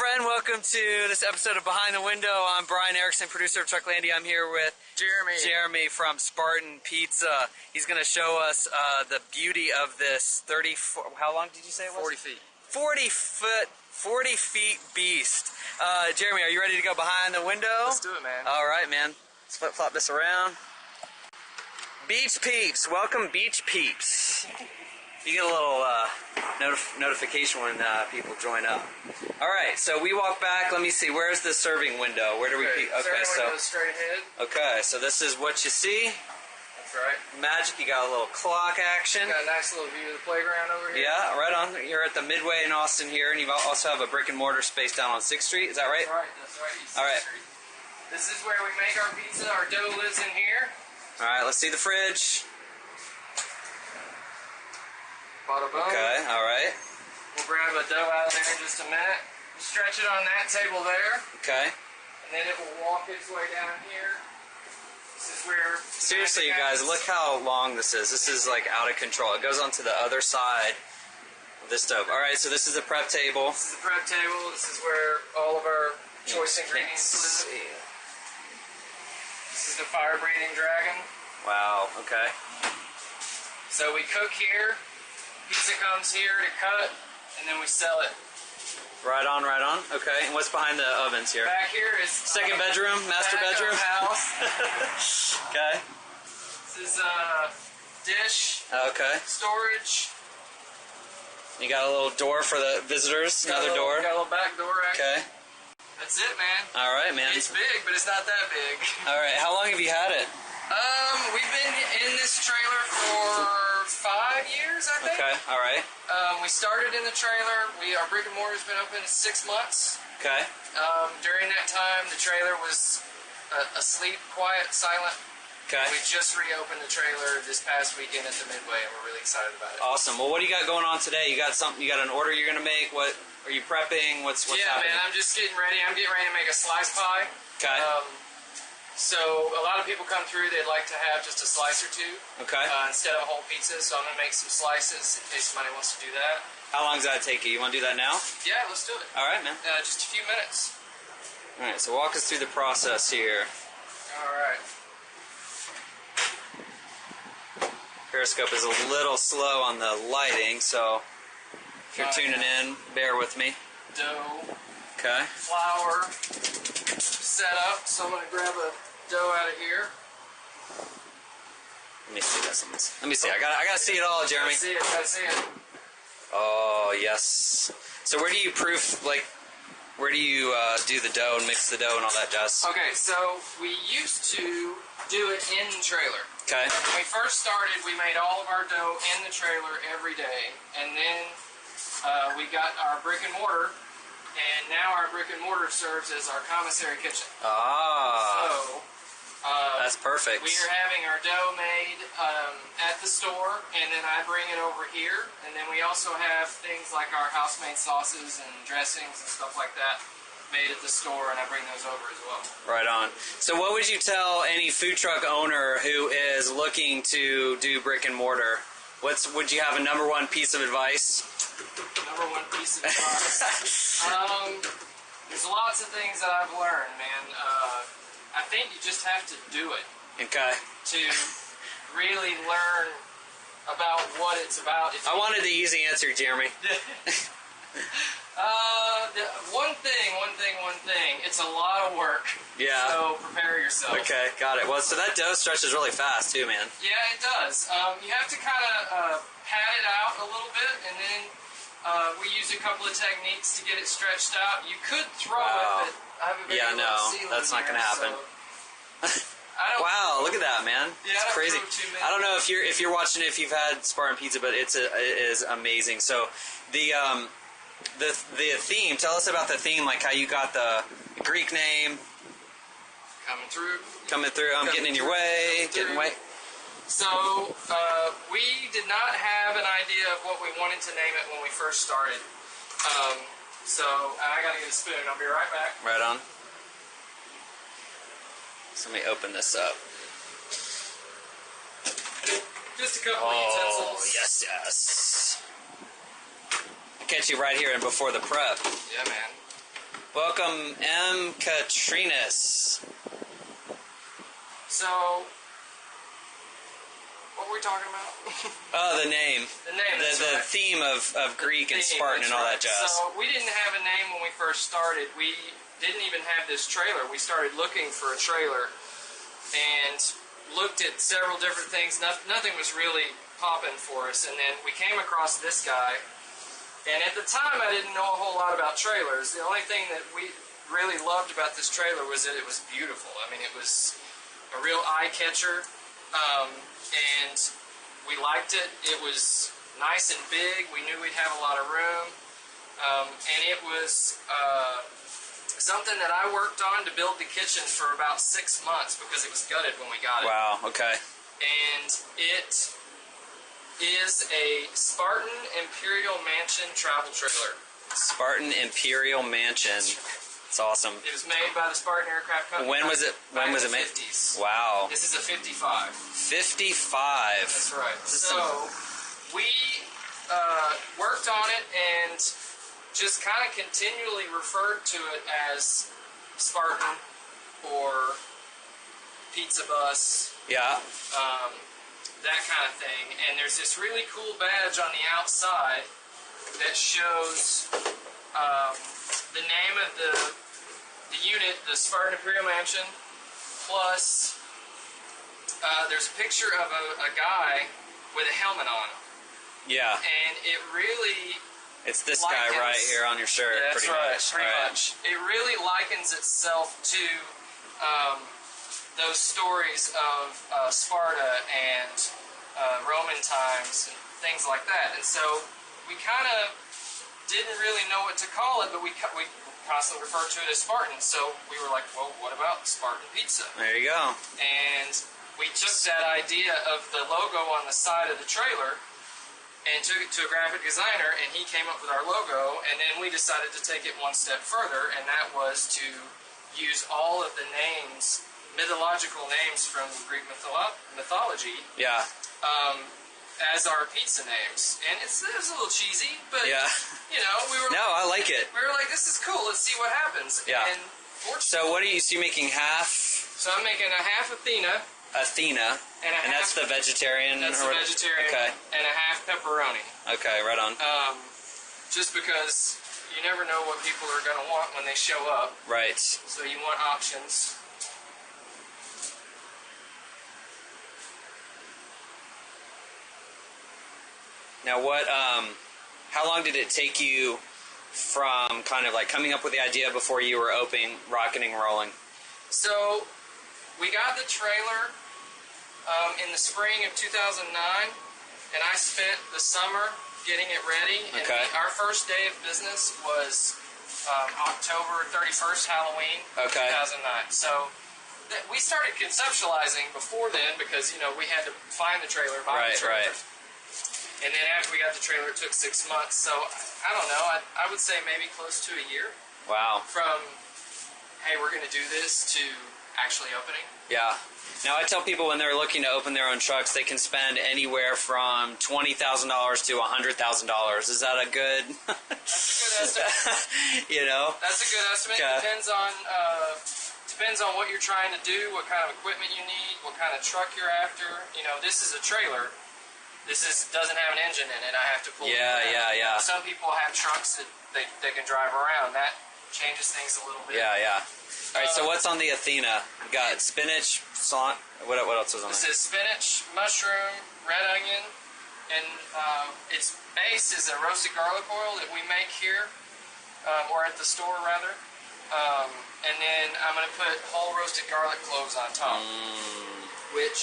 friend, welcome to this episode of Behind the Window. I'm Brian Erickson, producer of Trucklandia. I'm here with Jeremy from Spartan Pizza. He's going to show us the beauty of this 30-foot, how long did you say it was? 40 feet. 40 feet beast. Jeremy, are you ready to go behind the window? Let's do it, man. All right, man. Let's flip-flop this around. Beach Peeps. Welcome, Beach Peeps. You get a little notification when people join up. All right, so we walk back. Let me see. Where's the serving window? Where do we? Okay, so straight ahead. Okay, so this is what you see. That's right. Magic. You got a little clock action. Got a nice little view of the playground over here. Yeah, right on. You're at the Midway in Austin here, and you also have a brick and mortar space down on 6th Street. Is that right? That's right. All right. This is where we make our pizza. Our dough lives in here. All right. Let's see the fridge. Bada boom. Okay. All right. We'll grab a dough out of there in just a minute. Stretch it on that table there. Okay. And then it will walk its way down here. This is where... Seriously, you guys, look how long this is. This is like out of control. It goes onto the other side of this stove. All right, so this is a prep table. This is the prep table. This is where all of our choice ingredients live. This is the fire-breathing dragon. Wow, okay. So we cook here. Pizza comes here to cut, and then we sell it. Right on, right on. Okay, and what's behind the ovens here? Back here is... Second bedroom, master bedroom? House. Okay. This is dish. Okay. Storage. You got a little door for the visitors, another door. Got a little back door, Okay. That's it, man. All right, man. It's big, but it's not that big. All right, how long have you had it? We've been in this trailer for 5 years, I think. Okay, all right. We started in the trailer. Our brick and mortar's been open 6 months. Okay. During that time, the trailer was asleep, quiet, silent. Okay. We just reopened the trailer this past weekend at the Midway, and we're really excited about it. Awesome. Well, what do you got going on today? You got something? You got an order you're gonna make? What are you prepping? What's happening? Man, I'm just getting ready. I'm getting ready to make a slice pie. Okay. So a lot of people come through, they'd like to have just a slice or two. Okay. Instead of a whole pizza, so I'm going to make some slices in case somebody wants to do that. How long does that take you? You want to do that now? Yeah, let's do it. All right, man. Just a few minutes. All right, so walk us through the process here. All right. Periscope is a little slow on the lighting, so if you're tuning in, bear with me. Dough. Okay. Flour. Set up, so I'm going to grab a dough out of here. Let me see this. Let me see. I gotta see it all, Jeremy. Gotta see it. Oh yes. So where do you where do you do the dough and mix the dough and all that jazz? Okay, so we used to do it in the trailer. Okay. When we first started, we made all of our dough in the trailer every day, and then we got our brick and mortar. And now our brick and mortar serves as our commissary kitchen. Ah. So, that's perfect. We are having our dough made at the store, and then I bring it over here. And then we also have things like our house-made sauces and dressings and stuff like that made at the store, and I bring those over as well. Right on. So what would you tell any food truck owner who is looking to do brick and mortar? Would you have a number one piece of advice? Number one piece of advice. There's lots of things that I've learned, man. I think you just have to do it. Okay. To really learn about what it's about. I wanted the easy answer, Jeremy. One thing. It's a lot of work. Yeah. So prepare yourself. Okay, got it. Well, so that dough stretches really fast too, man. Yeah, it does. You have to kind of pat it out a little bit, and then we use a couple of techniques to get it stretched out. You could throw it, but I have a very low ceiling that's not going to happen. So wow, look at that, man. Yeah, it's crazy. I don't know if you're watching it, if you've had Spartan Pizza, but it is amazing. So the theme, tell us about the theme, like how you got the Greek name. Coming through. I'm getting in your way. Getting way. So we did not have an idea of what we wanted to name it when we first started. So I gotta get a spoon. I'll be right back. Right on. So let me open this up. Just a couple of utensils. Oh, yes. I'll catch you right here and before the prep. Yeah, man. Welcome, M. Katrinas. So, what were we talking about? Oh, the name. The name. The theme of Greek and Spartan and all that jazz. So we didn't have a name when we first started. We didn't even have this trailer. We started looking for a trailer and looked at several different things. Nothing was really popping for us. And then we came across this guy. And at the time, I didn't know a whole lot about trailers. The only thing that we really loved about this trailer was that it was beautiful. I mean, it was a real eye-catcher, and we liked it. It was nice and big. We knew we'd have a lot of room, and it was something that I worked on to build the kitchen for about 6 months because it was gutted when we got it. Wow, okay. And it is a Spartan Imperial Mansion travel trailer. Spartan Imperial Mansion. It's awesome. It was made by the Spartan Aircraft Company. When was it? When was it made? 50s. Wow. This is a 55. 55. That's right. So we worked on it and just kind of continually referred to it as Spartan or Pizza Bus. Yeah. That kind of thing. And there's this really cool badge on the outside that shows the name of the unit, the Spartan Imperial Mansion, plus there's a picture of a guy with a helmet on. Yeah. And it really... It's this guy right here on your shirt. That's pretty right, much. pretty much. It really likens itself to those stories of Sparta and Roman times and things like that. And so we kind of didn't really know what to call it, but we constantly referred to it as Spartan. So we were like, well, what about Spartan Pizza? There you go. And we took that idea of the logo on the side of the trailer and took it to a graphic designer, and he came up with our logo, and then we decided to take it one step further, and that was to use all of the names, mythological names from Greek mythology, Yeah. as our pizza names. And it was a little cheesy, but, Yeah. you know, we were No, I like it. this is cool, let's see what happens. Yeah. And So what are you making half so I'm making a half Athena, and that's the vegetarian? that's or the vegetarian, Okay. and a half pepperoni. Okay, right on. Just because you never know what people are going to want when they show up, Right. so you want options. Now what, how long did it take you from kind of like coming up with the idea before you were rocking and rolling? So, we got the trailer in the spring of 2009, and I spent the summer getting it ready. Okay. And our first day of business was October 31st, Halloween, Okay. 2009. So, we started conceptualizing before then because, you know, we had to find the trailer, buy the trailer. Right. And then after we got the trailer, it took 6 months. So, I don't know, I would say maybe close to a year. Wow. From, hey, we're going to do this, to actually opening. Yeah. Now I tell people when they're looking to open their own trucks, they can spend anywhere from $20,000 to $100,000. Is that a good? That's a good estimate. You know. That's a good estimate. Okay. Depends on what you're trying to do, what kind of equipment you need, what kind of truck you're after. You know, this is a trailer. Doesn't have an engine in it. I have to pull it around. Yeah. Some people have trucks that they can drive around. That changes things a little bit. Yeah. All right, so what's on the Athena? We got spinach, salt. What else is on This there? is spinach, mushroom, red onion, and its base is a roasted garlic oil that we make here, or at the store rather. And then I'm going to put whole roasted garlic cloves on top.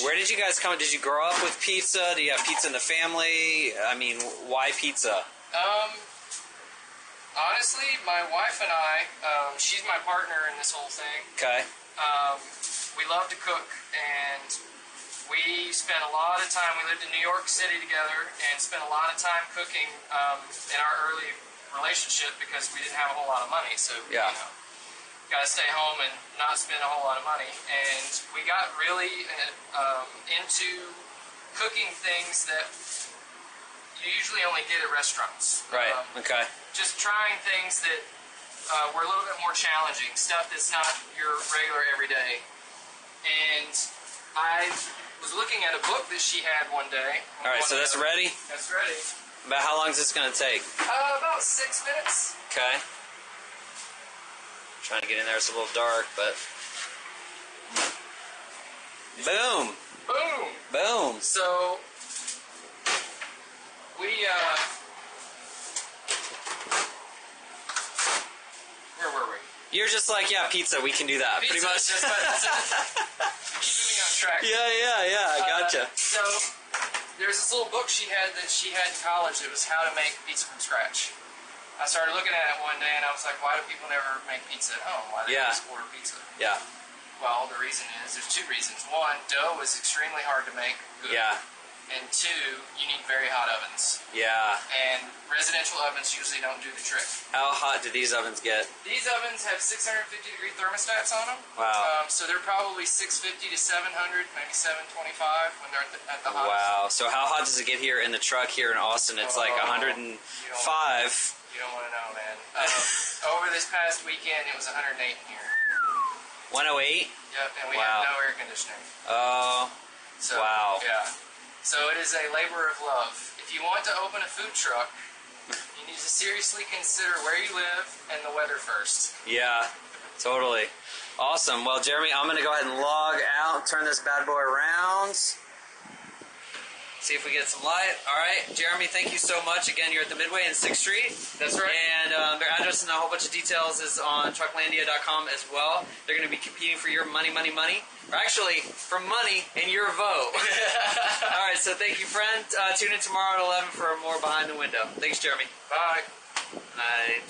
Where did you guys come? Did you grow up with pizza? Do you have pizza in the family? I mean, why pizza? Honestly, my wife and I, she's my partner in this whole thing. Okay. We love to cook, and we spent a lot of time, we lived in New York City together, and spent a lot of time cooking in our early relationship because we didn't have a whole lot of money, so, Yeah. you know, got to stay home and not spend a whole lot of money. And we got really into cooking things that you usually only get at restaurants. Right. Okay. Just trying things that were a little bit more challenging, stuff that's not your regular everyday. And I was looking at a book that she had one day. All right, so that's ready? That's ready. About how long is this going to take? About 6 minutes. Okay. Trying to get in there, it's a little dark, but... Boom! Boom! Boom! So, we, where were we? You're just like, yeah, pizza, we can do that, Pizza, pretty much. keeping me on track. Yeah, I gotcha. So, there's this little book she had in college. It was How to Make Pizza from Scratch. I started looking at it one day and I was like, why do people never make pizza at home? Why do they just order pizza? Yeah. Well, the reason is, there's two reasons. One, dough is extremely hard to make good. Yeah. And two, you need very hot ovens. Yeah. And residential ovens usually don't do the trick. How hot do these ovens get? These ovens have 650-degree thermostats on them. Wow. So they're probably 650 to 700, maybe 725 when they're at the hottest. Wow. So how hot does it get here in the truck here in Austin? It's like 105. You don't want to know, man. Over this past weekend, it was 108 in here. 108? Yep, and we have no air conditioning. Oh, so, wow. Yeah. So it is a labor of love. If you want to open a food truck, you need to seriously consider where you live and the weather first. Yeah, totally. Awesome. Well, Jeremy, I'm going to go ahead and log out, turn this bad boy around. See if we get some light. All right, Jeremy, thank you so much. Again, you're at the Midway in 6th Street. That's right. And their address and a whole bunch of details is on Trucklandia.com as well. They're going to be competing for your money. Or actually, for money and your vote. All right, so thank you, friend. Tune in tomorrow at 11 for more Behind the Window. Thanks, Jeremy. Bye. Bye.